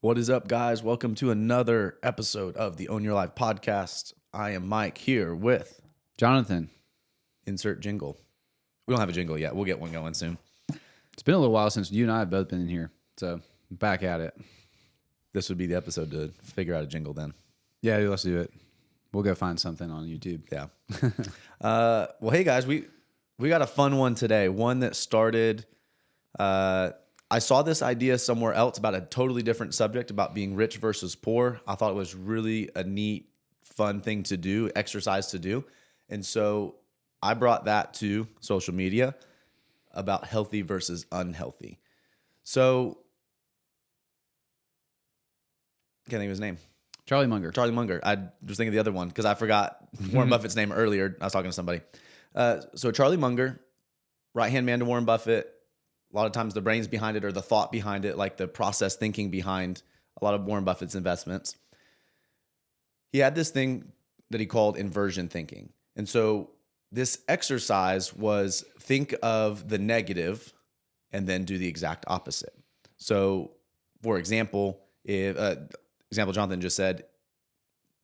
What is up, guys? Welcome to another episode of the Own Your Life podcast. I am Mike here with Jonathan. insert jingle. We don't have a jingle yet. We'll get one going soon. It's been a little while since you and I have both been in here, so back at it. This would be the episode to figure out a jingle then. Yeah, let's do it. We'll go find something on YouTube. Yeah. Well, hey, guys, we got a fun one today. One that started... I saw this idea somewhere else about a totally different subject about being rich versus poor. I thought it was really a neat, fun thing to do, exercise to do. And so I brought that to social media about healthy versus unhealthy. So, can't think of his name. Charlie Munger. Charlie Munger. I was thinking of the other one because I forgot Warren Buffett's name earlier. I was talking to somebody. So Charlie Munger, right-hand man to Warren Buffett. A lot of times the brains behind it or the thought behind it, like the process thinking behind a lot of Warren Buffett's investments. He had this thing that he called inversion thinking. And so this exercise was think of the negative and then do the exact opposite. So for example, if Jonathan just said,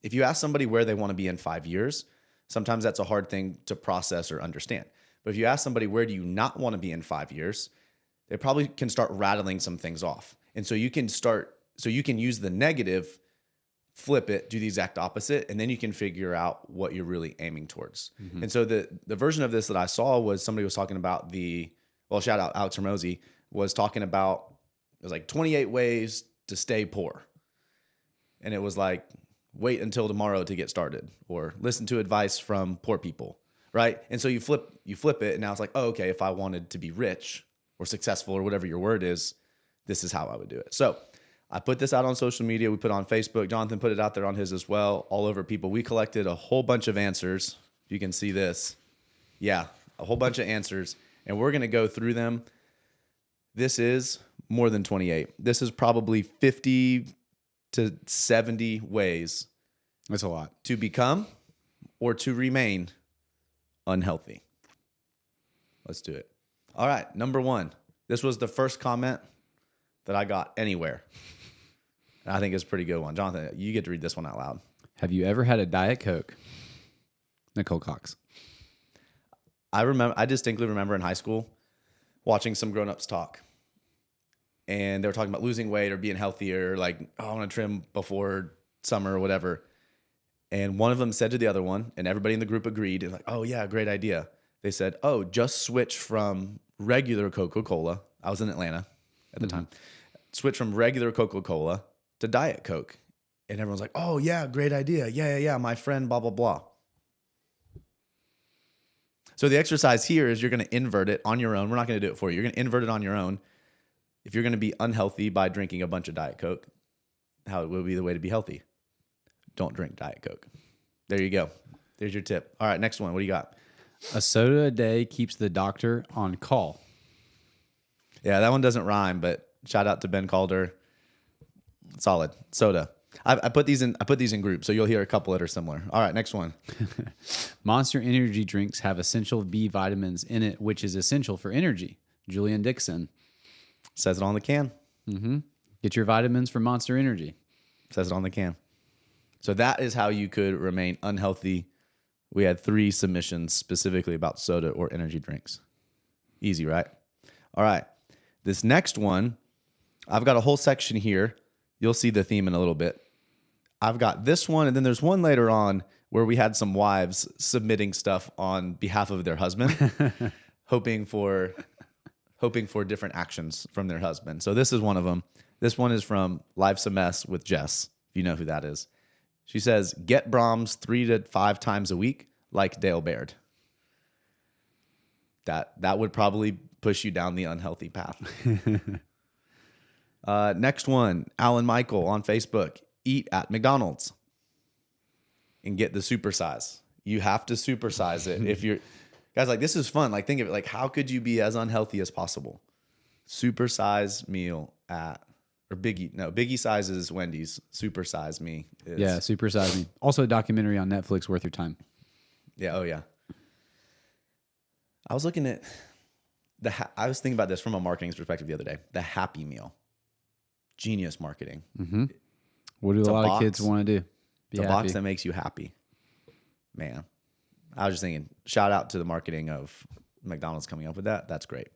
if you ask somebody where they want to be in 5 years, sometimes that's a hard thing to process or understand. But if you ask somebody, where do you not want to be in 5 years? They probably can start rattling some things off. And so you can use the negative, flip it, do the exact opposite, and then you can figure out what you're really aiming towards. Mm-hmm. And so the version of this that I saw was somebody was talking about shout out Alex Hermosi, was talking about, it was like 28 ways to stay poor. And it was like, wait until tomorrow to get started, or listen to advice from poor people, right? And so you flip it, and now it's like, oh, okay, if I wanted to be rich or successful or whatever your word is, this is how I would do it. So I put this out on social media. We put it on Facebook. Jonathan put it out there on his as well, all over people. We collected a whole bunch of answers. If you can see this. Yeah, a whole bunch of answers. And we're going to go through them. This is more than 28. This is probably 50 to 70 ways. That's a lot. To become or to remain unhealthy. Let's do it. All right, number one. This was the first comment that I got anywhere. And I think it's a pretty good one. Jonathan, you get to read this one out loud. Have you ever had a Diet Coke? Nicole Cox. I distinctly remember in high school watching some grown-ups talk. And they were talking about losing weight or being healthier, like, oh, I want to trim before summer or whatever. And one of them said to the other one, and everybody in the group agreed, and like, oh yeah, great idea. They said, oh, just switch from regular Coca-Cola. I was in Atlanta at the time. Switch from regular Coca-Cola to Diet Coke. And everyone's like, oh, yeah, great idea. Yeah. My friend, blah, blah, blah. So the exercise here is you're going to invert it on your own. We're not going to do it for you. You're going to invert it on your own. If you're going to be unhealthy by drinking a bunch of Diet Coke, how will be the way to be healthy? Don't drink Diet Coke. There you go. There's your tip. All right, next one. What do you got? A soda a day keeps the doctor on call. Yeah, that one doesn't rhyme, but shout out to Ben Calder. Solid. Soda. I put these in groups, so you'll hear a couple that are similar. All right, next one. Monster energy drinks have essential B vitamins in it, which is essential for energy. Julian Dixon. Says it on the can. Mm-hmm. Get your vitamins from Monster Energy. Says it on the can. So that is how you could remain unhealthy. We had 3 submissions specifically about soda or energy drinks. Easy, right? All right. This next one, I've got a whole section here. You'll see the theme in a little bit. I've got this one, and then there's one later on where we had some wives submitting stuff on behalf of their husband, hoping for different actions from their husband. So this is one of them. This one is from Life's a Mess with Jess, if you know who that is. She says, get Brahms 3 to 5 times a week like Dale Baird. That would probably push you down the unhealthy path. Next one, Alan Michael on Facebook. Eat at McDonald's and get the supersize. You have to supersize it. If you're... Guys, like, this is fun. Like, think of it. Like, how could you be as unhealthy as possible? Supersize meal at... Or Biggie size is Wendy's. Super size me is... Yeah, super size me. Also a documentary on Netflix worth your time. Yeah, oh yeah. I was looking at... I was thinking about this from a marketing perspective the other day. The Happy Meal. Genius marketing. What do a lot box. of kids want to do? It's a box that makes you happy. Man, I was just thinking, shout out to the marketing of McDonald's coming up with that. That's great.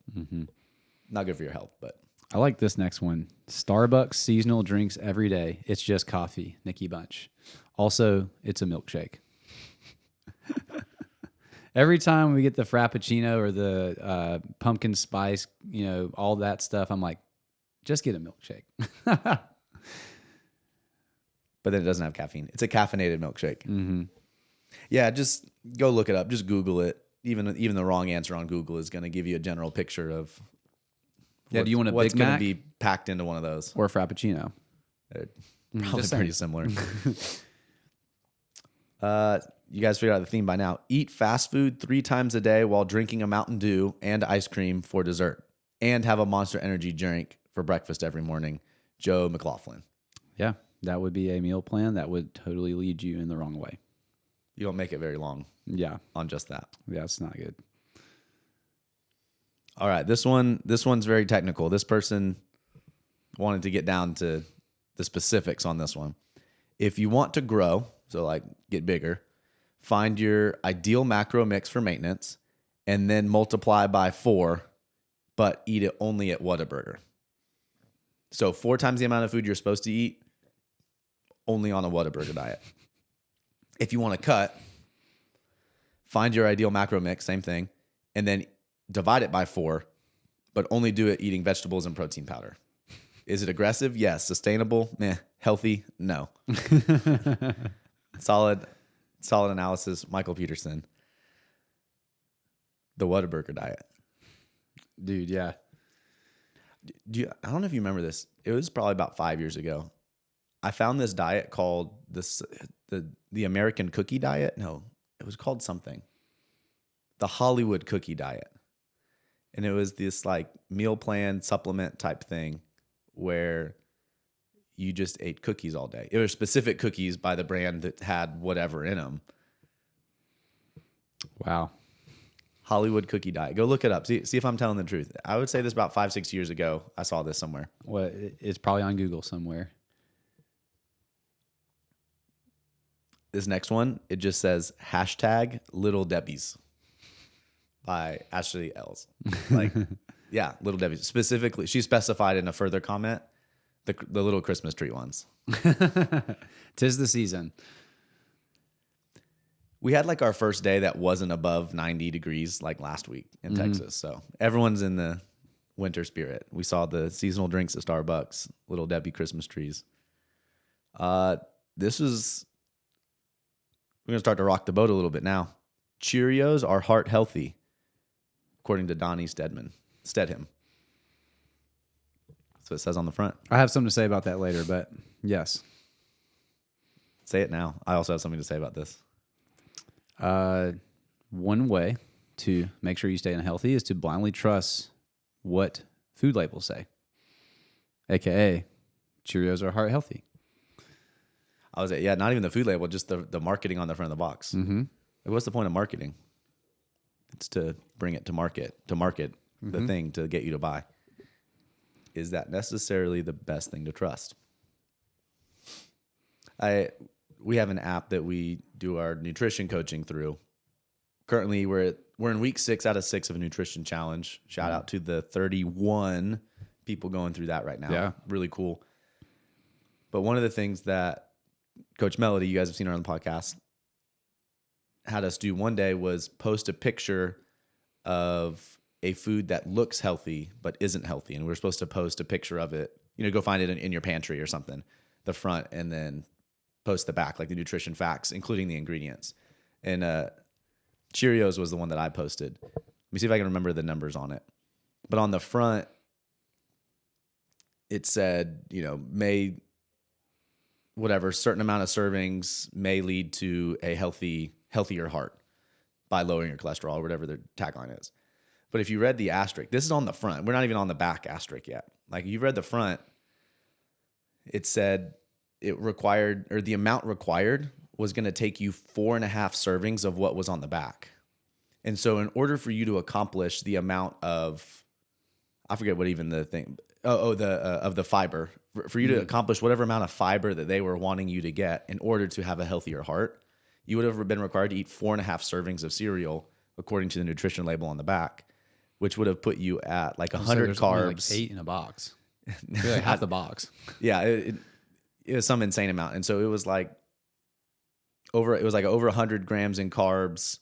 Not good for your health, but I like this next one. Starbucks seasonal drinks every day. It's just coffee, Nikki Bunch. Also, it's a milkshake. Every time we get the Frappuccino or the pumpkin spice, all that stuff, I'm like, just get a milkshake. But then it doesn't have caffeine. It's a caffeinated milkshake. Yeah, just go look it up. Just Google it. Even the wrong answer on Google is going to give you a general picture of do you want a what's Big going to Mac be packed into one of those. or a Frappuccino? They're probably pretty similar. You guys figured out the theme by now. Eat fast food 3 times a day while drinking a Mountain Dew and ice cream for dessert. And have a Monster Energy drink for breakfast every morning. Joe McLaughlin. Yeah, that would be a meal plan that would totally lead you in the wrong way. You don't make it very long. Yeah. On just that. Yeah, it's not good. All right, this one's very technical. This person wanted to get down to the specifics on this one. If you want to grow, so like get bigger, find your ideal macro mix for maintenance and then multiply by 4, but eat it only at Whataburger. So 4 times the amount of food you're supposed to eat, only on a Whataburger diet. If you want to cut, find your ideal macro mix, same thing, and then divide it by 4, but only do it eating vegetables and protein powder. Is it aggressive? Yes. Sustainable? Meh. Healthy? No. Solid analysis. Michael Peterson. The Whataburger diet. Dude, yeah. I don't know if you remember this. It was probably about 5 years ago. I found this diet called the American Cookie Diet. No, it was called something. The Hollywood Cookie Diet. And it was this like meal plan supplement type thing where you just ate cookies all day. It was specific cookies by the brand that had whatever in them. Wow. Hollywood Cookie Diet. Go look it up. See if I'm telling the truth. I would say this about 5-6 years ago. I saw this somewhere. Well, it's probably on Google somewhere. This next one, it just says hashtag Little Debbie's by Ashley Ells. Like, yeah, Little Debbie's. Specifically, she specified in a further comment the little Christmas tree ones. 'Tis the season. We had like our first day that wasn't above 90 degrees like last week in Texas. So everyone's in the winter spirit. We saw the seasonal drinks at Starbucks, Little Debbie Christmas trees. We're going to start to rock the boat a little bit now. Cheerios are heart healthy, according to Donnie Stedham. That's what it says on the front. I have something to say about that later, but yes. Say it now. I also have something to say about this. One way to make sure you stay healthy is to blindly trust what food labels say, aka Cheerios are heart healthy. Not even the food label, just the marketing on the front of the box. Mm-hmm. Like, what's the point of marketing? It's to bring it to market the thing to get you to buy. Is that necessarily the best thing to trust? We have an app that we do our nutrition coaching through. Currently, we're in week 6 out of 6 of a nutrition challenge. Shout out to the 31 people going through that right now. Yeah. Really cool. But one of the things that Coach Melody, you guys have seen her on the podcast, had us do one day was post a picture of a food that looks healthy but isn't healthy. And we're supposed to post a picture of it, go find it in your pantry or something, the front, and then post the back, like the nutrition facts, including the ingredients. And Cheerios was the one that I posted. Let me see if I can remember the numbers on it. But on the front, it said, certain amount of servings may lead to a healthier heart by lowering your cholesterol, or whatever the tagline is. But if you read the asterisk, this is on the front. We're not even on the back asterisk yet. Like, you've read the front, it said it required, or the amount required was going to take you 4.5 servings of what was on the back. And so in order for you to accomplish the amount of I forget what even the thing. Of the fiber for you to accomplish whatever amount of fiber that they were wanting you to get in order to have a healthier heart, you would have been required to eat 4.5 servings of cereal according to the nutrition label on the back, which would have put you at like 100 there's carbs. only like 8 in a box. Maybe like half the box. Yeah, it was some insane amount, and so it was like over 100 grams in carbs,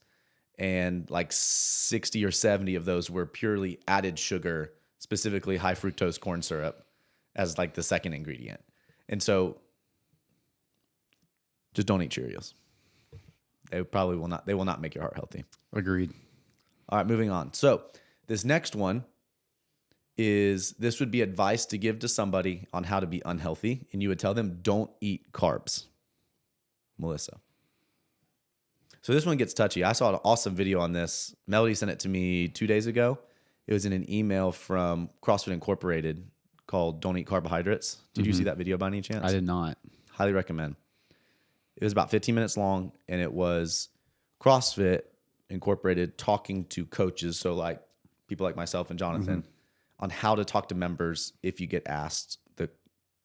and like 60 or 70 of those were purely added sugar, specifically high fructose corn syrup, as like the second ingredient. And so, just don't eat Cheerios. They probably will not. They will not make your heart healthy. Agreed. All right, moving on. So this next one this would be advice to give to somebody on how to be unhealthy, and you would tell them, don't eat carbs. Melissa. So this one gets touchy. I saw an awesome video on this. Melody sent it to me 2 days ago. It was in an email from CrossFit Incorporated called Don't Eat Carbohydrates. Did you see that video by any chance? I did not. Highly recommend. It was about 15 minutes long, and it was CrossFit Incorporated talking to coaches, so like people like myself and Jonathan, on how to talk to members if you get asked the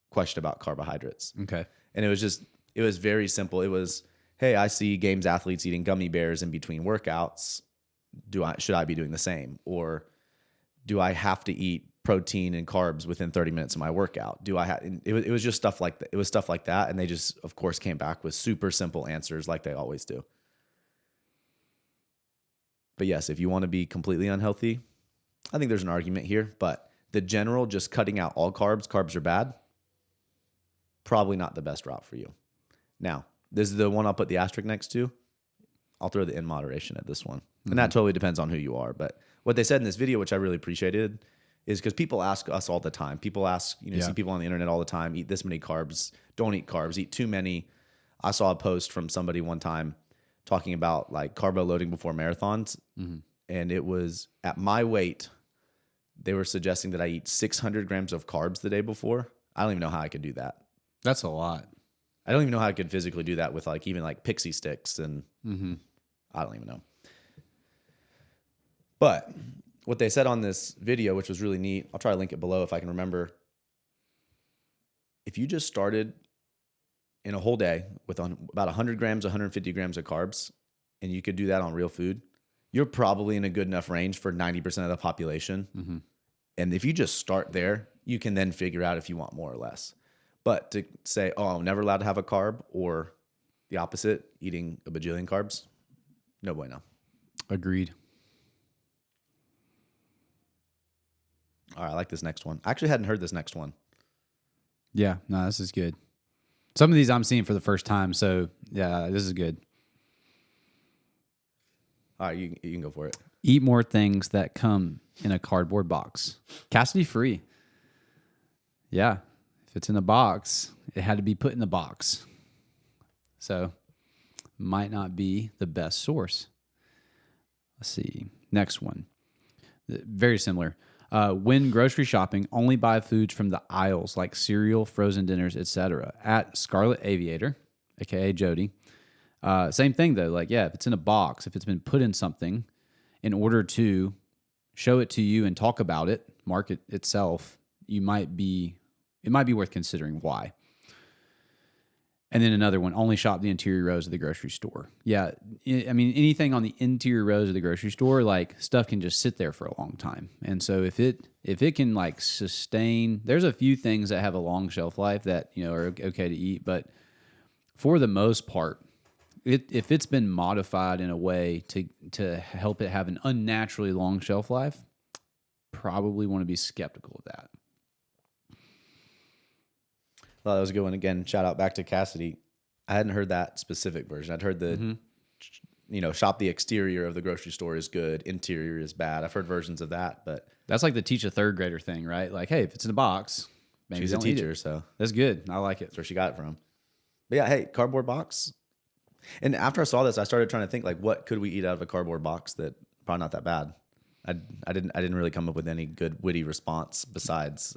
question about carbohydrates. Okay. And it was very simple. It was, hey, I see games athletes eating gummy bears in between workouts. Should I be doing the same? Or do I have to eat protein and carbs within 30 minutes of my workout? It was just stuff like that. It was stuff like that. And they just, of course, came back with super simple answers like they always do. But yes, if you want to be completely unhealthy, I think there's an argument here, but the general just cutting out all carbs are bad, probably not the best route for you. Now, this is the one I'll put the asterisk next to. I'll throw the in moderation at this one. And that totally depends on who you are. But what they said in this video, which I really appreciated, is because people ask us all the time. People ask, see people on the internet all the time, eat this many carbs, don't eat carbs, eat too many. I saw a post from somebody one time talking about like carbo loading before marathons. And it was at my weight, they were suggesting that I eat 600 grams of carbs the day before. I don't even know how I could do that. That's a lot. I don't even know how I could physically do that with like even like pixie sticks and I don't even know. But what they said on this video, which was really neat, I'll try to link it below if I can remember. If you just started in a whole day with about 100 grams, 150 grams of carbs, and you could do that on real food, you're probably in a good enough range for 90% of the population. And if you just start there, you can then figure out if you want more or less. But to say, oh, I'm never allowed to have a carb, or the opposite, eating a bajillion carbs, no bueno. Agreed. All right, I like this next one. I actually hadn't heard this next one. Yeah, no, this is good. Some of these I'm seeing for the first time, so yeah, this is good. All right, you can go for it. Eat more things that come in a cardboard box. Cassidy free. Yeah, if it's in a box, it had to be put in the box. So, might not be the best source. Let's see. Next one. Very similar. When grocery shopping, only buy foods from the aisles like cereal, frozen dinners, etc. At Scarlet Aviator, aka Jody. Same thing though. Like, yeah, if it's in a box, if it's been put in something, in order to show it to you and talk about it, market itself, it might be worth considering why. And then another one, only shop the interior rows of the grocery store. Yeah, I mean, anything on the interior rows of the grocery store, like stuff can just sit there for a long time. And so if it can like sustain, there's a few things that have a long shelf life that, are okay to eat. But for the most part, if it's been modified in a way to help it have an unnaturally long shelf life, probably want to be skeptical of that. Well, that was a good one. Again, shout out back to Cassidy. I hadn't heard that specific version. I'd heard the, shop the exterior of the grocery store is good, interior is bad. I've heard versions of that, but that's like the teach a third grader thing, right? Like, hey, if it's in a box, maybe she's a teacher, so that's good. I like it. That's where she got it from. But yeah, hey, cardboard box. And after I saw this, I started trying to think like, what could we eat out of a cardboard box that probably not that bad. I didn't really come up with any good witty response besides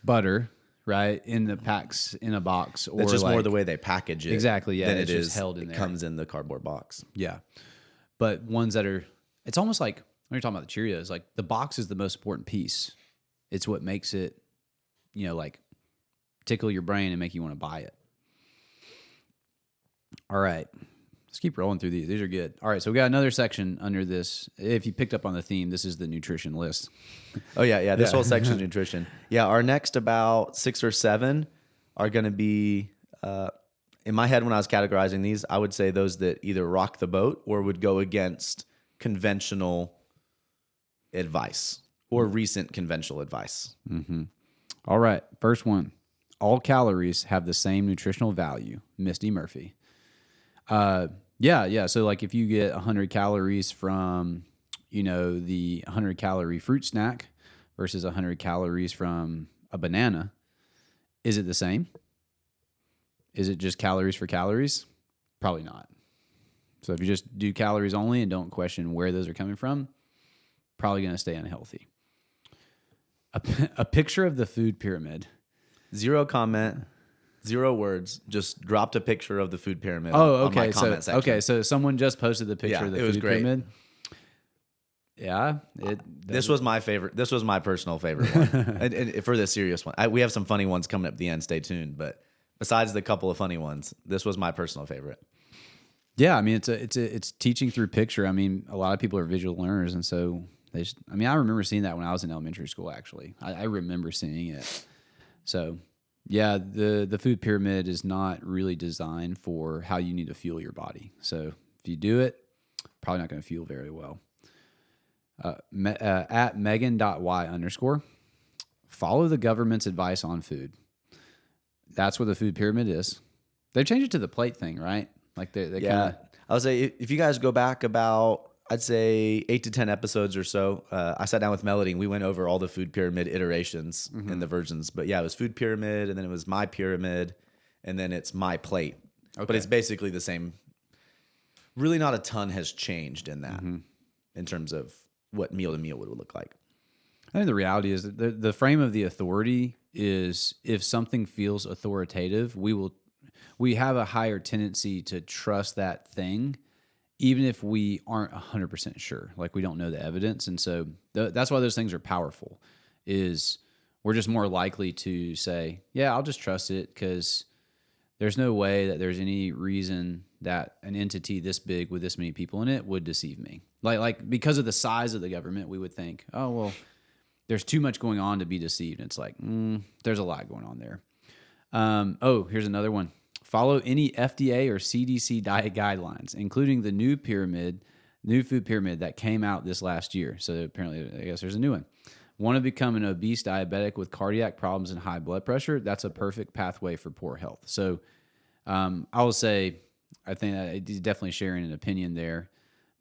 butter. Right, in the packs in a box, or it's just more the way they package it. Exactly, yeah. Than it's it just is held in there. It comes in the cardboard box. Yeah, but ones that are, it's almost like when you're talking about the Cheerios, like the box is the most important piece. It's what makes it, like tickle your brain and make you want to buy it. All right. Let's keep rolling through these. These are good. All right. So we got another section under this. If you picked up on the theme, this is the nutrition list. Oh, yeah. This whole section is nutrition. Yeah. Our next about 6 or 7 are going to be, in my head when I was categorizing these, I would say those that either rock the boat or would go against conventional advice or recent conventional advice. Mm-hmm. All right. First one. All calories have the same nutritional value. Misty Murphy. Yeah. So like if you get 100 calories from, the 100 calorie fruit snack versus 100 calories from a banana, is it the same? Is it just calories for calories? Probably not. So if you just do calories only and don't question where those are coming from, probably going to stay unhealthy. A picture of the food pyramid. 0 comment, 0 words. Just dropped a picture of the food pyramid. Oh, on my okay. comment section. Okay. So someone just posted the picture of the food pyramid. Yeah. This was my favorite. This was my personal favorite one. and for the serious one, we have some funny ones coming up at the end. Stay tuned. But besides the couple of funny ones, this was my personal favorite. Yeah, I mean it's teaching through picture. I mean, a lot of people are visual learners, and so I remember seeing that when I was in elementary school. Actually, I remember seeing it. So, yeah, the food pyramid is not really designed for how you need to fuel your body. So if you do it, probably not going to fuel very well. At Megan.y_, follow the government's advice on food. That's what the food pyramid is. They changed it to the plate thing, right? Like they kind of. I would say if you guys go back about, I'd say 8 to 10 episodes or so, I sat down with Melody and we went over all the food pyramid iterations and the versions. But yeah, it was food pyramid, and then it was my pyramid, and then it's my plate. Okay. But it's basically the same. Really, not a ton has changed in that in terms of what meal to meal would look like. I think the reality is that the frame of the authority is if something feels authoritative, we have a higher tendency to trust that thing, even if we aren't 100% sure, like we don't know the evidence. And so that's why those things are powerful, is we're just more likely to say, yeah, I'll just trust it because there's no way that there's any reason that an entity this big with this many people in it would deceive me. Like because of the size of the government, we would think, oh, well, there's too much going on to be deceived. And it's like, there's a lot going on there. Here's another one. Follow any FDA or CDC diet guidelines, including the new food pyramid that came out this last year. So apparently, I guess there's a new one. Want to become an obese diabetic with cardiac problems and high blood pressure? That's a perfect pathway for poor health. So I will say, I think he's definitely sharing an opinion there.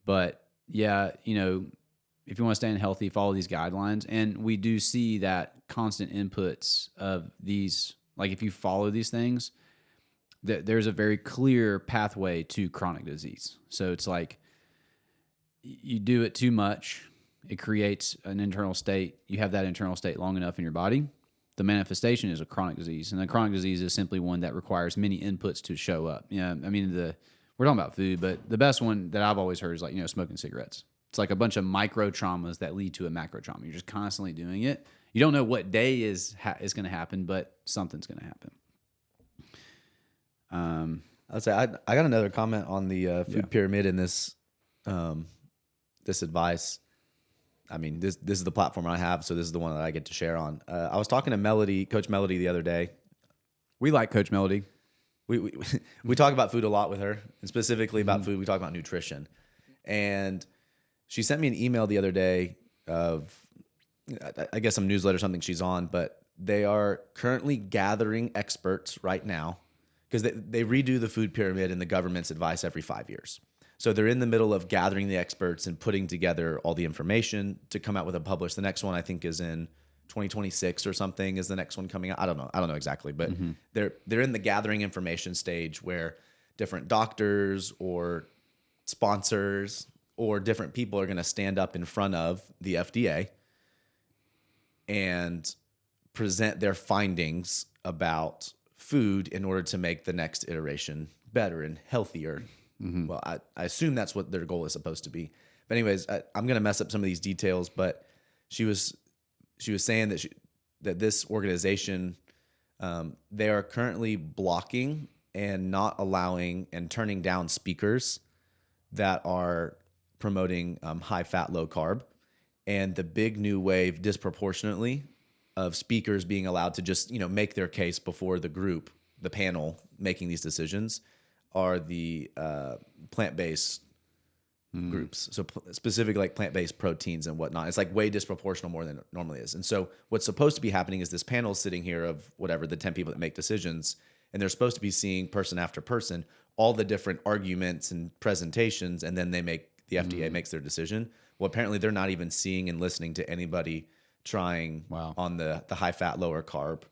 But yeah, if you want to stay healthy, follow these guidelines. And we do see that constant inputs of these, like if you follow these things, there's a very clear pathway to chronic disease. So it's like you do it too much, it creates an internal state. You have that internal state long enough in your body, the manifestation is a chronic disease. And a chronic disease is simply one that requires many inputs to show up. Yeah, I mean, we're talking about food, but the best one that I've always heard is like, smoking cigarettes. It's like a bunch of micro traumas that lead to a macro trauma. You're just constantly doing it. You don't know what day is going to happen, but something's going to happen. I'd say I got another comment on the food pyramid in this this advice. I mean, this is the platform I have, so this is the one that I get to share on. I was talking to Coach Melody, the other day. We like Coach Melody. We talk about food a lot with her, and specifically about food. We talk about nutrition, and she sent me an email the other day of, I guess, some newsletter or something she's on, but they are currently gathering experts right now because they redo the food pyramid and the government's advice every 5 years. So they're in the middle of gathering the experts and putting together all the information to come out with a publish. The next one I think is in 2026 or something is the next one coming out. I don't know exactly, but they're in the gathering information stage where different doctors or sponsors or different people are going to stand up in front of the FDA and present their findings about food in order to make the next iteration better and healthier. Well, I assume that's what their goal is supposed to be. But anyways, I'm going to mess up some of these details, but she was saying that that this organization, they are currently blocking and not allowing and turning down speakers that are promoting high fat, low carb. And the big new wave disproportionately of speakers being allowed to just, make their case before the group, the panel making these decisions, are the plant-based groups. So specifically like plant-based proteins and whatnot. It's like way disproportional more than it normally is. And so what's supposed to be happening is this panel sitting here of whatever, the 10 people that make decisions, and they're supposed to be seeing person after person all the different arguments and presentations, and then the FDA makes their decision. Well, apparently they're not even seeing and listening to anybody trying on the high fat, lower carb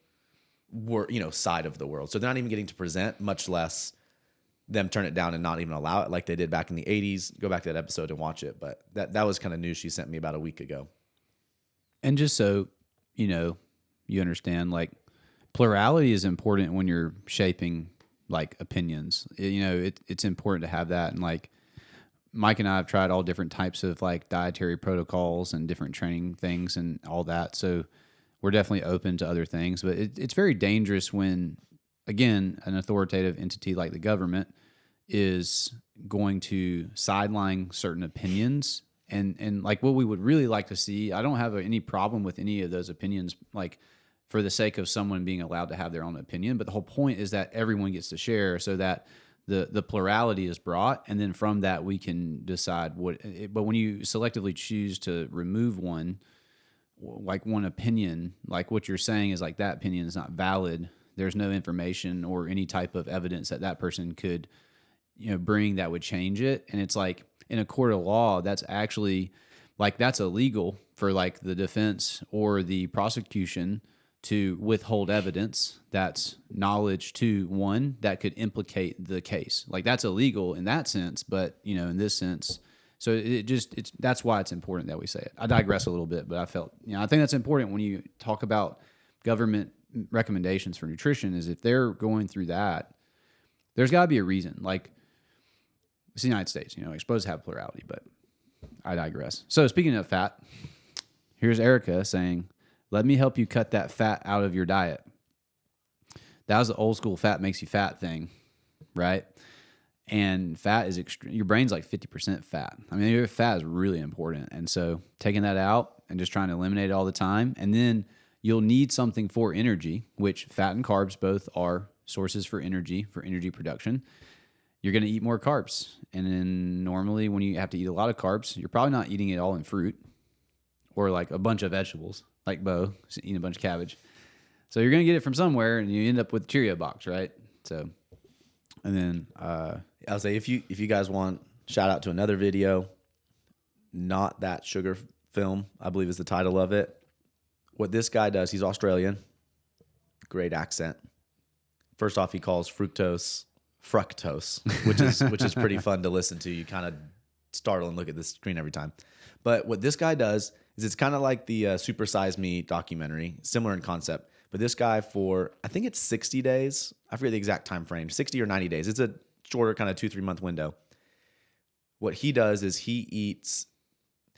side of the world. So they're not even getting to present, much less them turn it down and not even allow it like they did back in the 80s. Go back to that episode and watch it. But that was kind of news she sent me about a week ago. And just so, you understand, like, plurality is important when you're shaping, like, opinions. It's important to have that. And, like, Mike and I have tried all different types of, like, dietary protocols and different training things and all that. So we're definitely open to other things. But it's very dangerous when, again, an authoritative entity like the government is going to sideline certain opinions. And like what we would really like to see, I don't have any problem with any of those opinions, like for the sake of someone being allowed to have their own opinion. But the whole point is that everyone gets to share so that the plurality is brought. And then from that, we can decide what, but when you selectively choose to remove one opinion, like what you're saying is like that opinion is not valid. There's no information or any type of evidence that person could, bring that would change it. And it's like in a court of law, that's actually like, that's illegal for like the defense or the prosecution to withhold evidence that's knowledge to one that could implicate the case. Like that's illegal in that sense, but in this sense, so that's why it's important that we say it. I digress a little bit, but I think that's important when you talk about government recommendations for nutrition, is if they're going through that, there's got to be a reason. Like it's the United States, you're supposed to have plurality, but I digress. So speaking of fat, here's Erica saying, "Let me help you cut that fat out of your diet." That was the old school fat makes you fat thing, right? And fat is your brain's like 50% fat. I mean, your fat is really important. And so taking that out and just trying to eliminate it all the time. And then you'll need something for energy, which fat and carbs both are sources for energy production. You're going to eat more carbs. And then normally when you have to eat a lot of carbs, you're probably not eating it all in fruit or like a bunch of vegetables, like Bo, eating a bunch of cabbage. So you're going to get it from somewhere and you end up with a Cheerio box, right? So, and then I'll say if you guys want, shout out to another video, Not That Sugar Film, I believe is the title of it. What this guy does, he's Australian, great accent. First off, he calls fructose, which is pretty fun to listen to. You kind of startle and look at the screen every time. But what this guy does is it's kind of like the Super Size Me documentary, similar in concept. But this guy for, I think it's 60 days. I forget the exact time frame, 60 or 90 days. It's a shorter kind of 2-3 month window. What he does is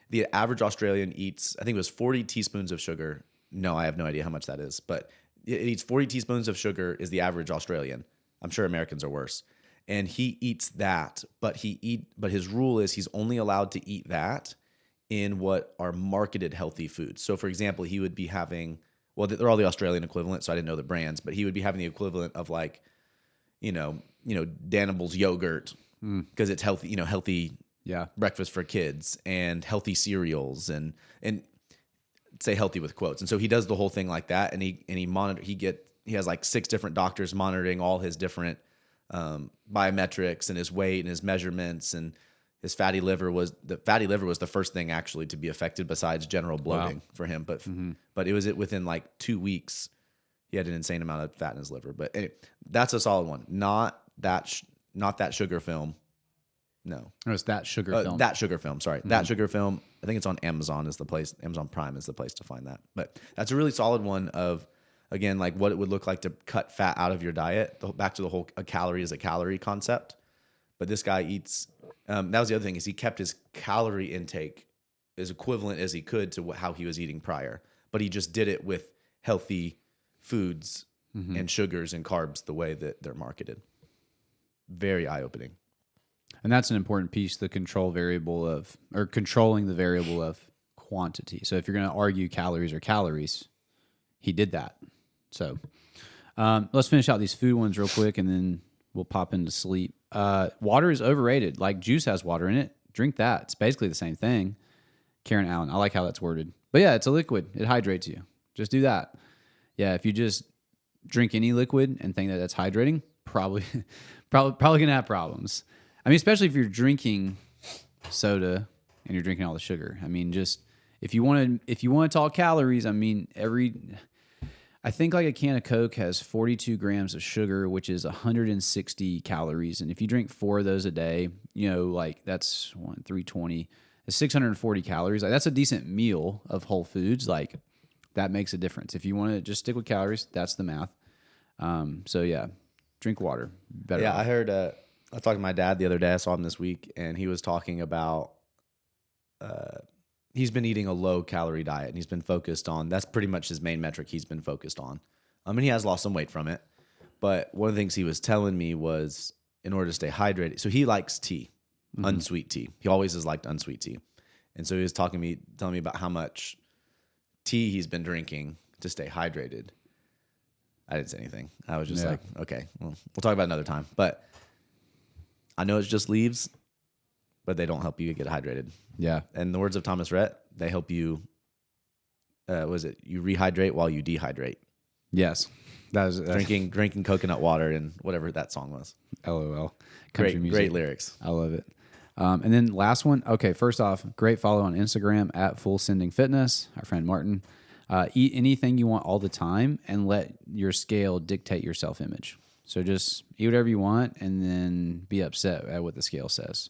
the average Australian eats, I think it was 40 teaspoons of sugar. No, I have no idea how much that is, but it eats 40 teaspoons of sugar is the average Australian. I'm sure Americans are worse. And he eats that, but his rule is he's only allowed to eat that in what are marketed healthy foods. So for example, he would be having, well, they're all the Australian equivalent, so I didn't know the brands, but he would be having the equivalent of like, Danimal's yogurt because it's healthy, healthy breakfast for kids and healthy cereals and say healthy with quotes. And so he does the whole thing like that. And he has like 6 different doctors monitoring all his different biometrics and his weight and his measurements, and his fatty liver was the first thing actually to be affected besides general bloating for him. But it was within like 2 weeks, he had an insane amount of fat in his liver. But anyway, that's a solid one. Not that sugar film. No. Or it's That Sugar Film. That Sugar Film, sorry. That Sugar Film, I think it's on Amazon is the place. Amazon Prime is the place to find that. But that's a really solid one of, again, like what it would look like to cut fat out of your diet. Back to the whole a calorie is a calorie concept. But this guy eats, that was the other thing, is he kept his calorie intake as equivalent as he could to how he was eating prior. But he just did it with healthy foods and sugars and carbs the way that they're marketed. Very eye-opening. And that's an important piece, the controlling the variable of quantity. So if you're going to argue calories are calories, he did that. So let's finish out these food ones real quick, and then we'll pop into sleep. Water is overrated. Like juice has water in it. Drink that. It's basically the same thing. Karen Allen. I like how that's worded. But yeah, it's a liquid. It hydrates you. Just do that. Yeah, if you just drink any liquid and think that that's hydrating, probably going to have problems. I mean, especially if you're drinking soda and you're drinking all the sugar. I mean, just if you want to talk calories, I mean, I think like a can of Coke has 42 grams of sugar, which is 160 calories. And if you drink 4 of those a day, like that's 320, it's 640 calories. Like that's a decent meal of whole foods. Like that makes a difference. If you want to just stick with calories, that's the math. So yeah, drink water. Better. Yeah, I heard, I talked to my dad the other day. I saw him this week, and he was talking about, he's been eating a low calorie diet, and he's been focused on, that's pretty much his main metric he's been focused on. I mean, he has lost some weight from it, but one of the things he was telling me was in order to stay hydrated. So he likes tea, unsweet tea. He always has liked unsweet tea. And so he was telling me about how much tea he's been drinking to stay hydrated. I didn't say anything. I was just like, okay, well, we'll talk about it another time. But I know it's just leaves, but they don't help you get hydrated. Yeah. In the words of Thomas Rhett, they help you, you rehydrate while you dehydrate. Yes. That's drinking coconut water and whatever that song was. LOL. Country music. Great lyrics. I love it. And then last one. Okay, first off, great follow on Instagram at Full Sending Fitness, our friend Martin. Eat anything you want all the time and let your scale dictate your self-image. So just eat whatever you want and then be upset at what the scale says.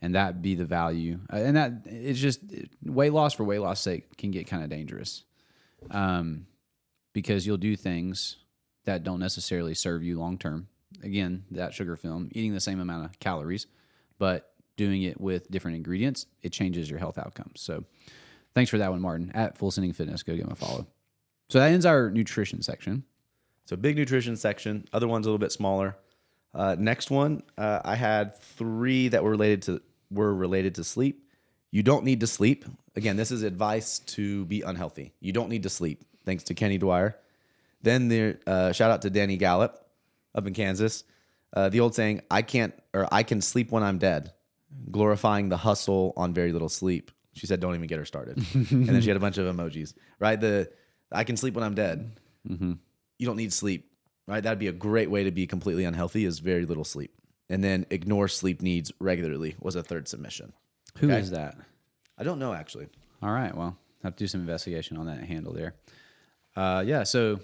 And that be the value. And that it's just weight loss for weight loss sake can get kind of dangerous. Because you'll do things that don't necessarily serve you long-term. Again, that sugar film, eating the same amount of calories, but doing it with different ingredients, it changes your health outcomes. So thanks for that one, Martin. At Full Sending Fitness, go give him a follow. So that ends our nutrition section. So big nutrition section. Other one's a little bit smaller. Next one, I had 3 that were related to sleep. You don't need to sleep. Again, this is advice to be unhealthy. You don't need to sleep. Thanks to Kenny Dwyer. Then there, shout out to Danny Gallup up in Kansas. The old saying, I can sleep when I'm dead, glorifying the hustle on very little sleep. She said, don't even get her started. And then she had a bunch of emojis, right? I can sleep when I'm dead. Mm-hmm. You don't need sleep, right? That'd be a great way to be completely unhealthy is very little sleep. And then ignore sleep needs regularly was a third submission. Who is that? I don't know, actually. All right. Well, have to do some investigation on that handle there. Yeah. So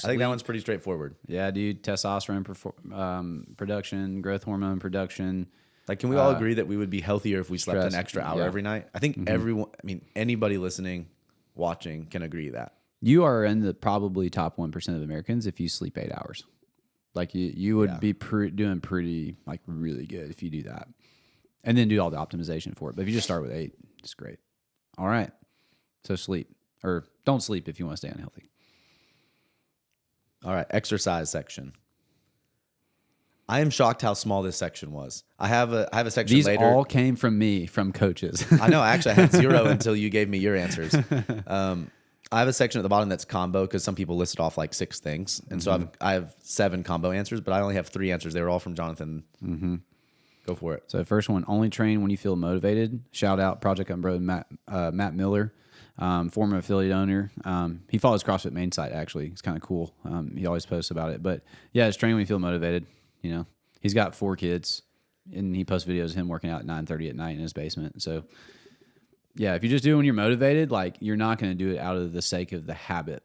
I think that one's pretty straightforward. Yeah, dude. Testosterone production, growth hormone production. Like, can we all agree that we would be healthier if we slept an extra hour every night? I think anybody listening, watching can agree that. You are in the probably top 1% of Americans if you sleep 8 hours. Like you would be doing pretty, like really good if you do that. And then do all the optimization for it. But if you just start with 8, it's great. All right. So sleep. Or don't sleep if you want to stay unhealthy. All right. Exercise section. I am shocked how small this section was. I have a section These later. all came from me, from coaches. I know. Actually, I had 0 until you gave me your answers. I have a section at the bottom that's combo because some people listed off like 6 things. And so I have 7 combo answers, but I only have 3 answers. They were all from Jonathan. Mm-hmm. Go for it. So the first one, only train when you feel motivated. Shout out Project Umbrella, Matt Miller, former affiliate owner. He follows CrossFit main site, actually. It's kind of cool. He always posts about it. But yeah, just train when you feel motivated. You know, he's got 4 kids, and he posts videos of him working out at 9:30 at night in his basement. So yeah, if you just do it when you're motivated, like you're not going to do it out of the sake of the habit.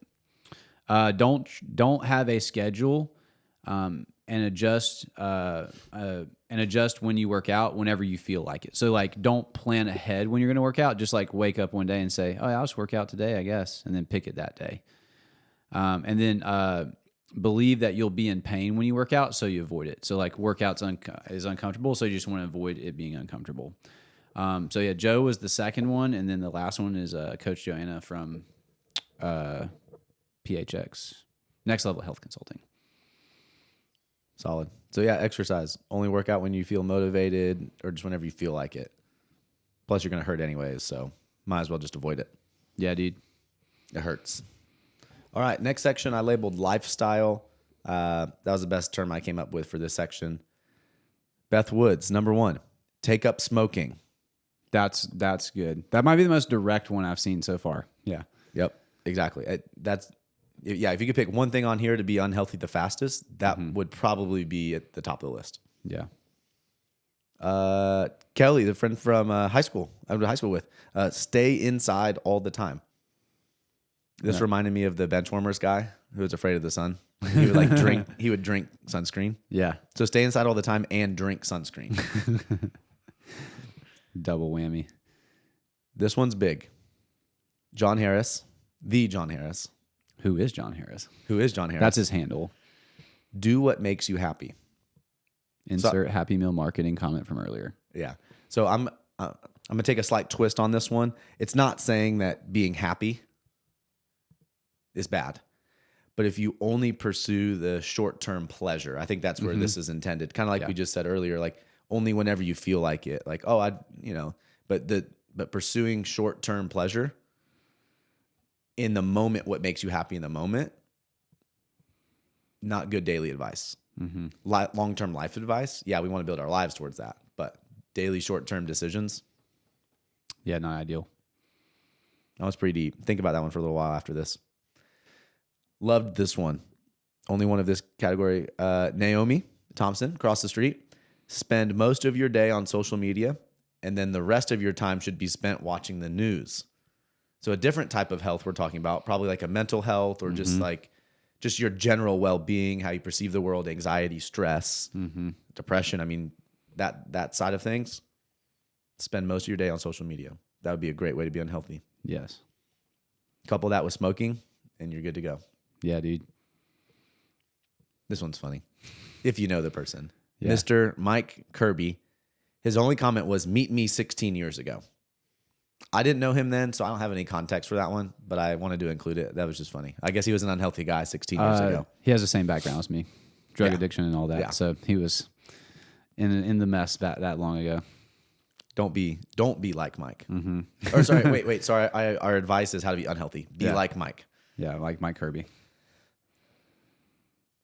Don't have a schedule and adjust when you work out whenever you feel like it. So like don't plan ahead when you're going to work out. Just like wake up one day and say, oh, yeah, I'll just work out today, I guess, and then pick it that day. And then believe that you'll be in pain when you work out, so you avoid it. So like workouts is uncomfortable, so you just want to avoid it being uncomfortable. So yeah, Joe was the second one, and then the last one is Coach Joanna from PHX. Next Level Health Consulting. Solid. So yeah, exercise. Only work out when you feel motivated or just whenever you feel like it. Plus, you're going to hurt anyways, so might as well just avoid it. Yeah, dude. It hurts. All right, next section I labeled lifestyle. That was the best term I came up with for this section. Beth Woods, number 1, take up smoking. That's good. That might be the most direct one I've seen so far. Yeah. Yep, exactly. If you could pick one thing on here to be unhealthy the fastest, that would probably be at the top of the list. Yeah. Kelly, the friend from high school, I went to high school with, stay inside all the time. This reminded me of the benchwarmers guy who was afraid of the sun. He would like drink. He would drink sunscreen. Yeah. So stay inside all the time and drink sunscreen. Double whammy. This one's big. John Harris, the John Harris. Who is John Harris? Who is John Harris? That's his handle. Do what makes you happy. Insert Happy Meal marketing comment from earlier. Yeah. So I'm gonna take a slight twist on this one. It's not saying that being happy is bad, but if you only pursue the short-term pleasure, I think that's where this is intended. Kind of like we just said earlier, like only whenever you feel like it. Like, but pursuing short-term pleasure in the moment, what makes you happy in the moment, not good daily advice. Long-term life advice, yeah, we want to build our lives towards that, but daily short-term decisions, yeah, not ideal. that was pretty deep. Think about that one for a little while after this. Loved this one. Only one of this category. Naomi Thompson, across the street. Spend most of your day on social media, and then the rest of your time should be spent watching the news. So a different type of health we're talking about, probably like a mental health or just your general well-being, how you perceive the world, anxiety, stress, depression. I mean, that side of things. Spend most of your day on social media. That would be a great way to be unhealthy. Yes. Couple that with smoking, and you're good to go. Yeah, dude. This one's funny. If you know the person. Yeah. Mr. Mike Kirby, his only comment was, meet me 16 years ago. I didn't know him then, so I don't have any context for that one, but I wanted to include it. That was just funny. I guess he was an unhealthy guy 16 years ago. He has the same background as me. Drug addiction and all that. Yeah. So he was in the mess that long ago. Don't be like Mike. Or sorry, wait. Sorry, our advice is how to be unhealthy. Be like Mike. Yeah, like Mike Kirby.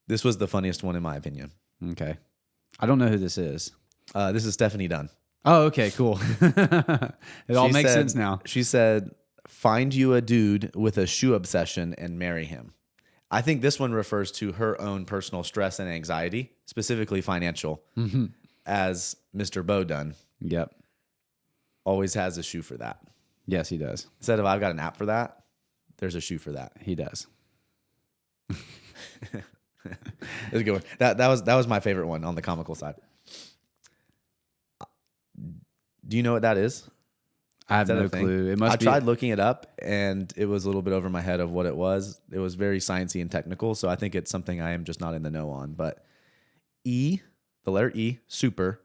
This was the funniest one in my opinion. Okay. I don't know who this is. This is Stephanie Dunn. Oh, okay, cool. It all makes sense now. She said, find you a dude with a shoe obsession and marry him. I think this one refers to her own personal stress and anxiety, specifically financial, as Mr. Bo Dunn Yep. always has a shoe for that. Yes, he does. Instead of I've got an app for that, there's a shoe for that. He does. It was a good one. That was my favorite one on the comical side. Do you know what that is? I have no clue. It must be. I tried looking it up, and it was a little bit over my head of what it was. It was very sciencey and technical, so I think it's something I am just not in the know on. But the letter E, super,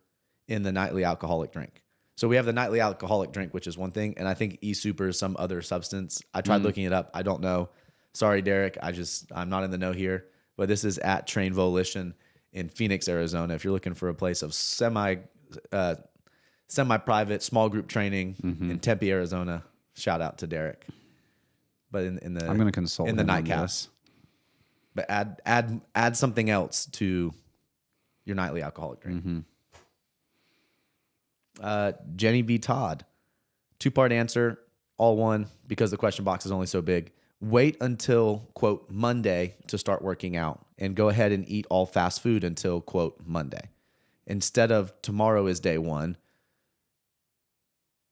in the nightly alcoholic drink. So we have the nightly alcoholic drink, which is one thing, and I think E-super is some other substance. I tried looking it up. I don't know. Sorry, Derek. I'm not in the know here. But this is at Train Volition in Phoenix, Arizona. If you're looking for a place of semi-private, small group training in Tempe, Arizona, shout out to Derek. But in the I'm going to consult in the him on nightcap. this. But add something else to your nightly alcoholic drink. Jenny B. Todd, 2-part answer, all one because the question box is only so big. Wait until, quote, Monday to start working out and go ahead and eat all fast food until, quote, Monday. Instead of tomorrow is day one,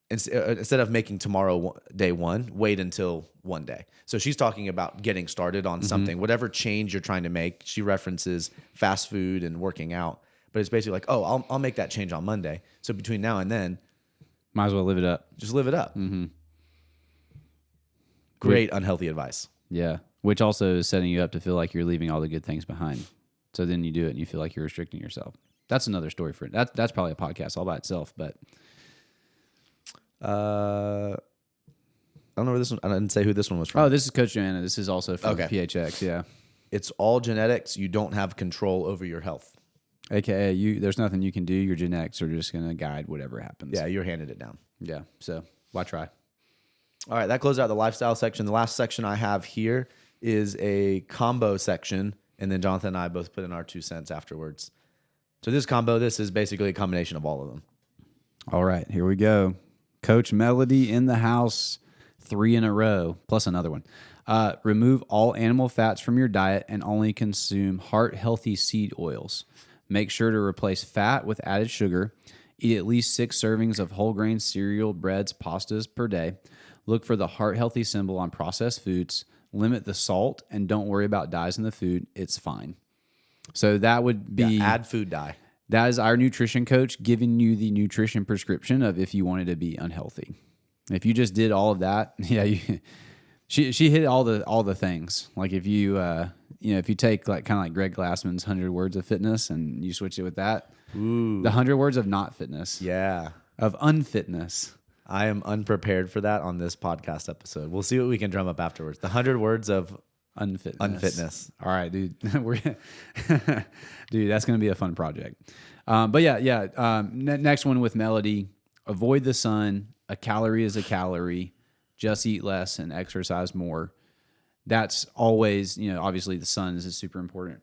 instead of making tomorrow day one, wait until one day. So she's talking about getting started on something, whatever change you're trying to make. She references fast food and working out, but it's basically like, oh, I'll make that change on Monday. So between now and then, might as well live it up. just live it up. Great unhealthy advice. Yeah. Which also is setting you up to feel like you're leaving all the good things behind. So then you do it and you feel like you're restricting yourself. That's another story for it. That's probably a podcast all by itself, but don't know where this one. I didn't say who this one was from. Oh, this is Coach Joanna. This is also from Okay. PHX. Yeah. It's all genetics. You don't have control over your health. AKA, there's nothing you can do. Your genetics are just going to guide whatever happens. Yeah, you're handed it down. Yeah. So why try? All right, that closes out the lifestyle section. The last section I have here is a combo section, and then Jonathan and I both put in our 2 cents afterwards. So this combo, this is basically a combination of all of them. All right, here we go. Coach Melody in the house, 3 in a row, plus another one. Remove all animal fats from your diet and only consume heart-healthy seed oils. Make sure to replace fat with added sugar. Eat at least 6 servings of whole grain cereal, breads, pastas per day. Look for the heart-healthy symbol on processed foods. Limit the salt and don't worry about dyes in the food. It's fine. So that would be... Yeah, add food dye. That is our nutrition coach giving you the nutrition prescription of if you wanted to be unhealthy. If you just did all of that, yeah, she hit all the things. Like if you if you take like kind of like Greg Glassman's 100 Words of Fitness and you switch it with that, Ooh, the 100 Words of not fitness, yeah, of unfitness. I am unprepared for that on this podcast episode. We'll see what we can drum up afterwards. The 100 Words of unfitness. All right, dude. Dude, that's going to be a fun project. But yeah. Next one with Melody. Avoid the sun. A calorie is a calorie. Just eat less and exercise more. That's always, obviously the sun is super important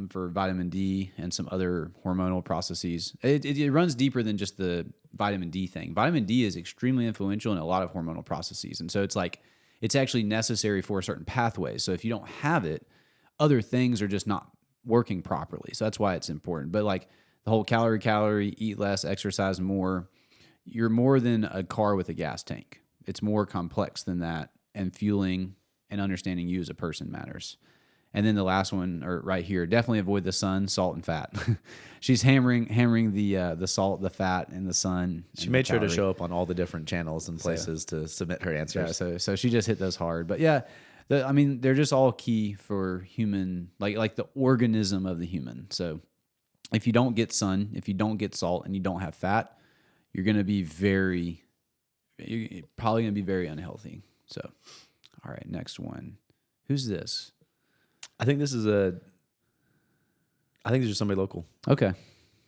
for vitamin D and some other hormonal processes. It runs deeper than just the vitamin D thing. Vitamin D is extremely influential in a lot of hormonal processes. And so it's actually necessary for certain pathways. So if you don't have it, other things are just not working properly. So that's why it's important. But like the whole calorie, eat less, exercise more, you're more than a car with a gas tank. It's more complex than that. And fueling and understanding you as a person matters. And then the last one, or right here, definitely avoid the sun, salt, and fat. She's hammering the salt, the fat, and the sun. She made sure to show up on all the different channels and places to submit her answers. Yeah, so she just hit those hard. But yeah, they're just all key for human, like the organism of the human. So if you don't get sun, if you don't get salt, and you don't have fat, you're probably going to be very unhealthy. So, all right, next one. Who's this? I think this is just somebody local. Okay.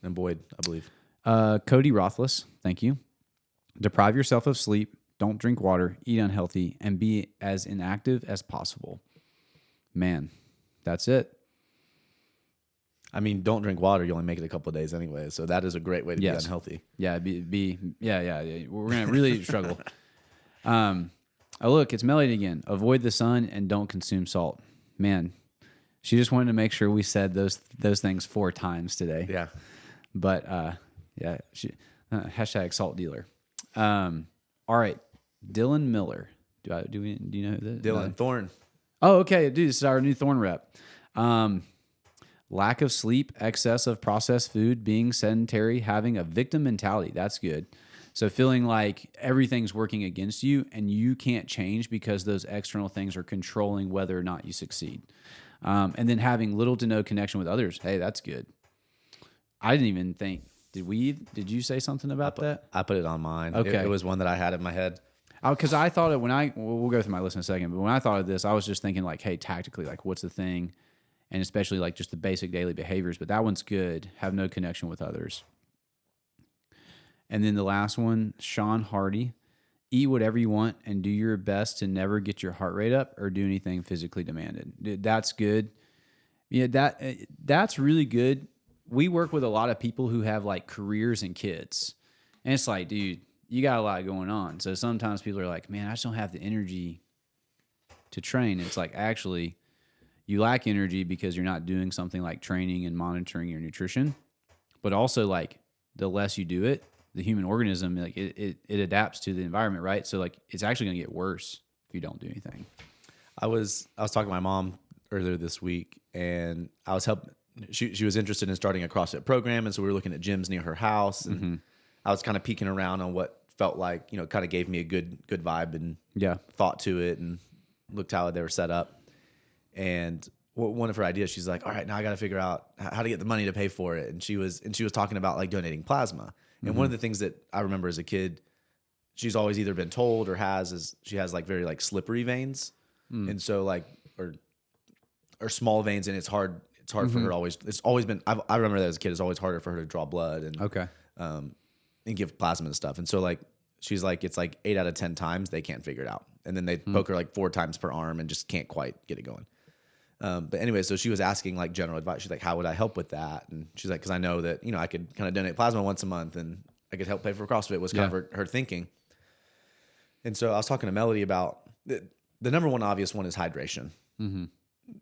And Boyd, I believe. Cody Rothless, thank you. Deprive yourself of sleep, don't drink water, eat unhealthy, and be as inactive as possible. Man, that's it. I mean, don't drink water. You only make it a couple of days anyway. So that is a great way to be unhealthy. Yeah, yeah. We're going to really struggle. Oh, look, it's Melody again. Avoid the sun and don't consume salt. Man, she just wanted to make sure we said those things 4 times today. Yeah. But yeah, hashtag salt dealer. All right, Dylan Miller. Do you know who this? Dylan Thorne. Oh, okay, dude, this is our new Thorne rep. Lack of sleep, excess of processed food, being sedentary, having a victim mentality. That's good. So feeling like everything's working against you and you can't change because those external things are controlling whether or not you succeed. And then having little to no connection with others. Hey, that's good. I didn't even think, did you say something about that? I put it on mine. Okay. It was one that I had in my head. Because I thought we'll go through my list in a second, but when I thought of this, I was just thinking like, hey, tactically, like what's the thing? And especially like just the basic daily behaviors, but that one's good. Have no connection with others. And then the last one, Sean Hardy, eat whatever you want and do your best to never get your heart rate up or do anything physically demanded. Dude, that's good. Yeah, that's really good. We work with a lot of people who have like careers and kids. And it's like, dude, you got a lot going on. So sometimes people are like, man, I just don't have the energy to train. It's like, actually, you lack energy because you're not doing something like training and monitoring your nutrition. But also like the less you do it, the human organism, like it adapts to the environment, right? So like it's actually going to get worse if you don't do anything. I was talking to my mom earlier this week, and I was helping. She was interested in starting a CrossFit program, and so we were looking at gyms near her house, and I was kind of peeking around on what felt like, kind of gave me a good vibe and thought to it, and looked how they were set up. And one of her ideas, she's like, all right, now I got to figure out how to get the money to pay for it. And she was talking about like donating plasma. And one of the things that I remember as a kid, she's always either been told or she has like very like slippery veins. And so like, or small veins, and it's hard for her to always, it's always been, I remember that as a kid, it's always harder for her to draw blood and, Okay. and give plasma and stuff. And so like, she's like, it's like 8 out of 10 times they can't figure it out. And then they poke her like 4 times per arm and just can't quite get it going. But anyway, so she was asking like general advice. She's like, how would I help with that? And she's like, cause I know that, I could kind of donate plasma once a month and I could help pay for CrossFit was kind of her thinking. And so I was talking to Melody about the number one obvious one is hydration. Mm-hmm.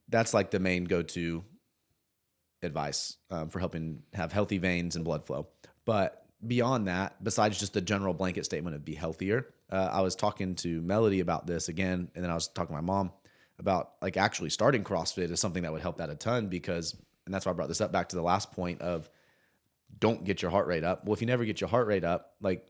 That's like the main go-to advice for helping have healthy veins and blood flow. But beyond that, besides just the general blanket statement of be healthier, I was talking to Melody about this again, and then I was talking to my mom about like actually starting CrossFit is something that would help that a ton because, and that's why I brought this up back to the last point of don't get your heart rate up. Well, if you never get your heart rate up, like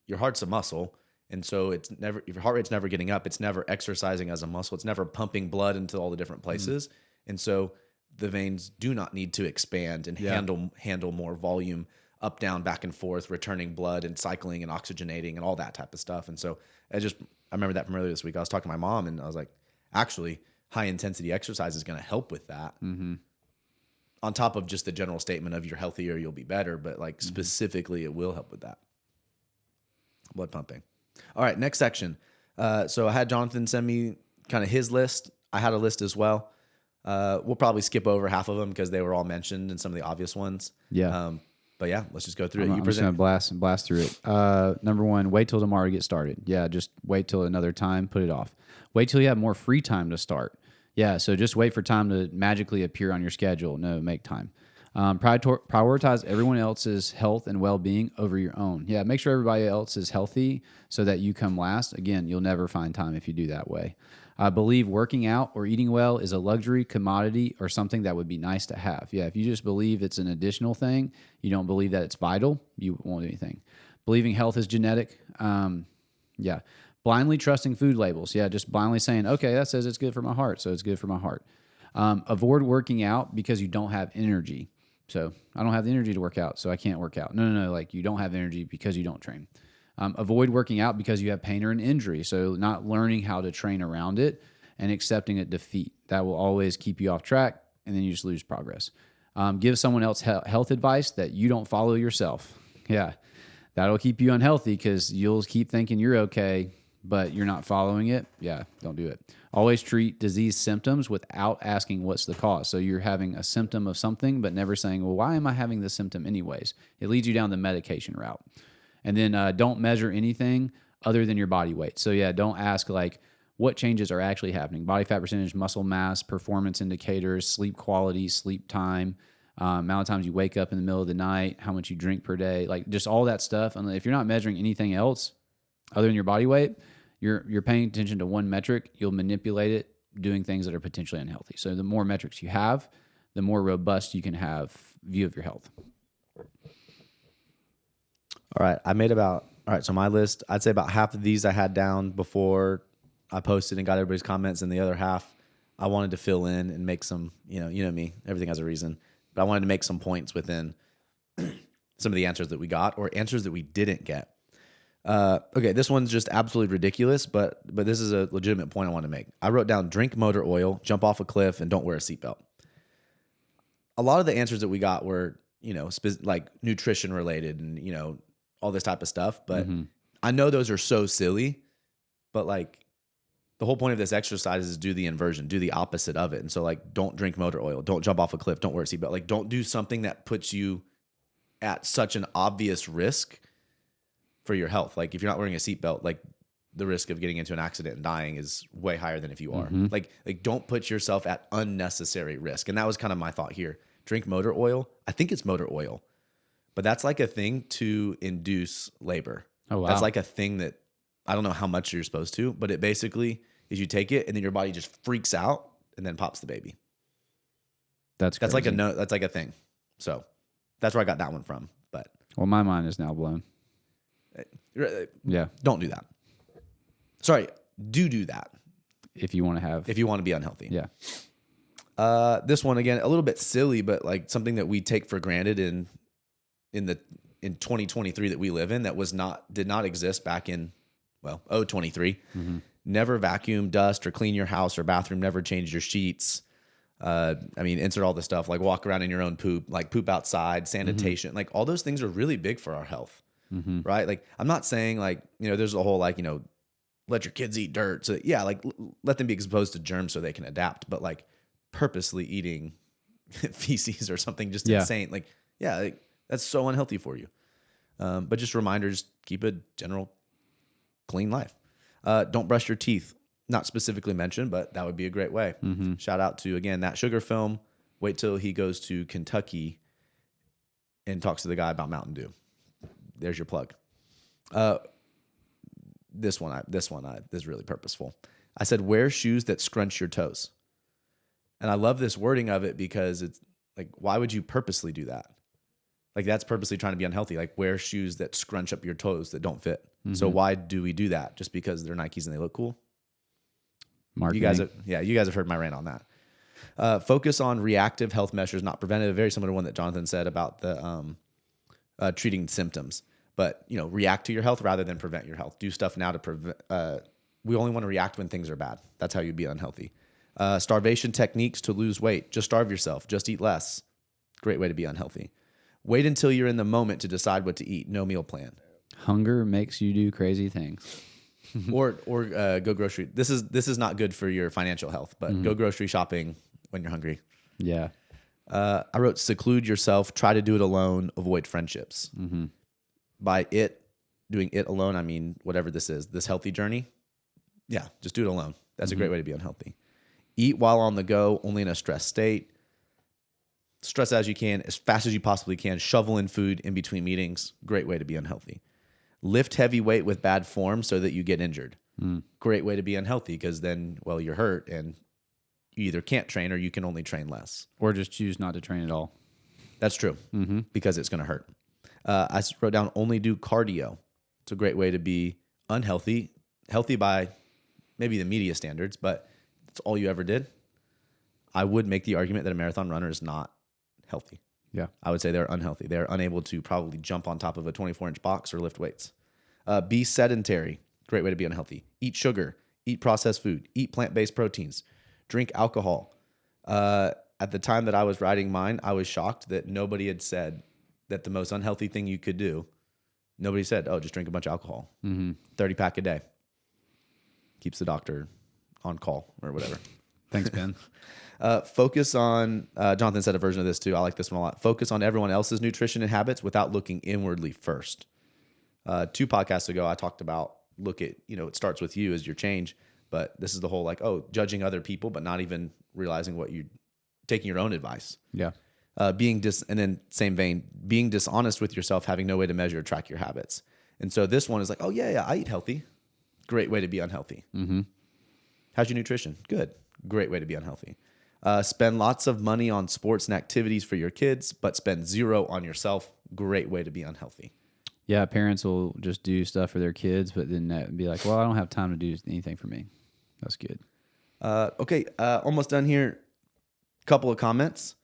your heart's a muscle. And so it's never, if your heart rate's never getting up, it's never exercising as a muscle. It's never pumping blood into all the different places. And so the veins do not need to expand and handle more volume up, down, back and forth, returning blood and cycling and oxygenating and all that type of stuff. And so I remember that from earlier this week. I was talking to my mom and I was like, actually high intensity exercise is going to help with that. Mm-hmm. On top of just the general statement of you're healthier, you'll be better. But like specifically it will help with that. Blood pumping. All right, next section. So I had Jonathan send me kind of his list. I had a list as well. We'll probably skip over half of them because they were all mentioned and some of the obvious ones. Yeah. But yeah, let's just go through it. I'm just going to blast through it. Number one, wait till tomorrow to get started. Yeah, just wait till another time, put it off. Wait till you have more free time to start. Yeah, so just wait for time to magically appear on your schedule. No, make time. Prioritize everyone else's health and well-being over your own. Yeah, make sure everybody else is healthy so that you come last. Again, you'll never find time if you do that way. I believe working out or eating well is a luxury, commodity, or something that would be nice to have. Yeah, if you just believe it's an additional thing, you don't believe that it's vital, you won't do anything. Believing health is genetic. Yeah. Blindly trusting food labels. Yeah, just blindly saying, okay, that says it's good for my heart, so it's good for my heart. Avoid working out because you don't have energy. So I don't have the energy to work out, so I can't work out. No. Like you don't have energy because you don't train. Avoid working out because you have pain or an injury. So not learning how to train around it and accepting a defeat. That will always keep you off track, and then you just lose progress. Give someone else health advice that you don't follow yourself. Yeah, that'll keep you unhealthy because you'll keep thinking you're okay, but you're not following it. Yeah, don't do it. Always treat disease symptoms without asking what's the cause. So you're having a symptom of something, but never saying, well, why am I having this symptom anyways? It leads you down the medication route. And then don't measure anything other than your body weight. So yeah, don't ask like what changes are actually happening. Body fat percentage, muscle mass, performance indicators, sleep quality, sleep time, amount of times you wake up in the middle of the night, how much you drink per day, like just all that stuff. And if you're not measuring anything else other than your body weight, you're paying attention to one metric, you'll manipulate it, doing things that are potentially unhealthy. So the more metrics you have, the more robust you can have view of your health. All right, so my list, I'd say about half of these I had down before I posted and got everybody's comments, and the other half I wanted to fill in and make some, you know me, everything has a reason, but I wanted to make some points within some of the answers that we got or answers that we didn't get. Okay, this one's just absolutely ridiculous, but this is a legitimate point I want to make. I wrote down drink motor oil, jump off a cliff, and don't wear a seatbelt. A lot of the answers that we got were, like nutrition related and, all this type of stuff. But I know those are so silly, but like the whole point of this exercise is do the inversion, do the opposite of it. And so like, don't drink motor oil, don't jump off a cliff, don't wear a seatbelt. Like don't do something that puts you at such an obvious risk for your health. Like if you're not wearing a seatbelt, like the risk of getting into an accident and dying is way higher than if you are. Like don't put yourself at unnecessary risk. And that was kind of my thought here. Drink motor oil. I think it's motor oil, but that's like a thing to induce labor. Oh, wow. That's like a thing that I don't know how much you're supposed to, but it basically is you take it and then your body just freaks out and then pops the baby. That's like that's like a thing. So that's where I got that one from. But well, my mind is now blown. Yeah. Don't do that. Sorry. Do that. If you want to be unhealthy. Yeah. This one again, a little bit silly, but like something that we take for granted in 2023 that we live in that did not exist back in 23. Never vacuum, dust, or clean your house or bathroom. Never change your sheets. Insert all the stuff like walk around in your own poop, like poop outside, sanitation. Like all those things are really big for our health, right? Like I'm not saying like, there's a whole like, let your kids eat dirt. So yeah, like let them be exposed to germs so they can adapt. But like purposely eating feces or something just insane. Like, yeah, like, that's so unhealthy for you. But just reminders, keep a general clean life. Don't brush your teeth. Not specifically mentioned, but that would be a great way. Shout out to, again, That Sugar Film. Wait till he goes to Kentucky and talks to the guy about Mountain Dew. There's your plug. This one is really purposeful. I said, wear shoes that scrunch your toes. And I love this wording of it because it's like, why would you purposely do that? Like that's purposely trying to be unhealthy. Like wear shoes that scrunch up your toes that don't fit. So why do we do that? Just because they're Nikes and they look cool? Marketing. You guys have heard my rant on that. Focus on reactive health measures, not preventative. Very similar to one that Jonathan said about the treating symptoms. But react to your health rather than prevent your health. Do stuff now to prevent. We only want to react when things are bad. That's how you be unhealthy. Starvation techniques to lose weight. Just starve yourself. Just eat less. Great way to be unhealthy. Wait until you're in the moment to decide what to eat. No meal plan. Hunger makes you do crazy things. or go grocery. This is not good for your financial health, but go grocery shopping when you're hungry. Yeah. I wrote seclude yourself. Try to do it alone. Avoid friendships. By doing it alone, I mean whatever this is. This healthy journey. Yeah, just do it alone. That's a great way to be unhealthy. Eat while on the go, only in a stressed state. Stress as you can, as fast as you possibly can. Shovel in food in between meetings. Great way to be unhealthy. Lift heavy weight with bad form so that you get injured. Great way to be unhealthy because then, you're hurt and you either can't train or you can only train less. Or just choose not to train at all. That's true because it's going to hurt. I wrote down only do cardio. It's a great way to be unhealthy. Healthy by maybe the media standards, but it's all you ever did. I would make the argument that a marathon runner is not healthy. Yeah. I would say they're unhealthy. They're unable to probably jump on top of a 24-inch box or lift weights. Be sedentary. Great way to be unhealthy. Eat sugar. Eat processed food. Eat plant-based proteins. Drink alcohol. At the time that I was writing mine, I was shocked that nobody had said that the most unhealthy thing you could do, nobody said, just drink a bunch of alcohol. 30-pack a day. Keeps the doctor on call or whatever. Thanks, Ben. Focus on, Jonathan said a version of this too. I like this one a lot. Focus on everyone else's nutrition and habits without looking inwardly first. 2 podcasts ago, I talked about it starts with you as your change, but this is the whole judging other people, but not even realizing taking your own advice. Yeah. And then same vein, being dishonest with yourself, having no way to measure or track your habits. And so this one is like, I eat healthy. Great way to be unhealthy. How's your nutrition? Good. Great way to be unhealthy. Spend lots of money on sports and activities for your kids, but spend 0 on yourself. Great way to be unhealthy. Yeah, parents will just do stuff for their kids, but then be like, I don't have time to do anything for me. That's good. Okay, almost done here. Couple of comments.